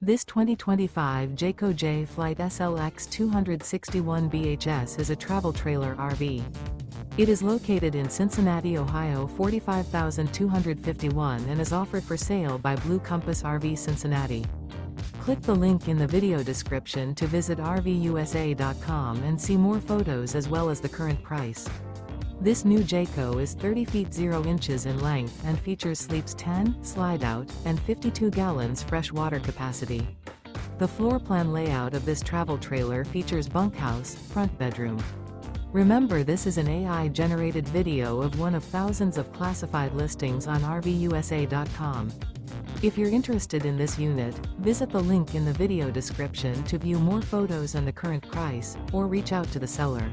This 2025 Jayco Jay Flight SLX 261 BHS is a travel trailer RV. It is located in Cincinnati, Ohio 45251 and is offered for sale by Blue Compass RV Cincinnati. Click the link in the video description to visit RVUSA.com and see more photos as well as the current price. This new Jayco is 30 feet 0 inches in length and features sleeps 10, slide-out, and 52 gallons fresh water capacity. The floor plan layout of this travel trailer features bunkhouse, front bedroom. Remember, this is an AI-generated video of one of thousands of classified listings on RVUSA.com. If you're interested in this unit, visit the link in the video description to view more photos and the current price, or reach out to the seller.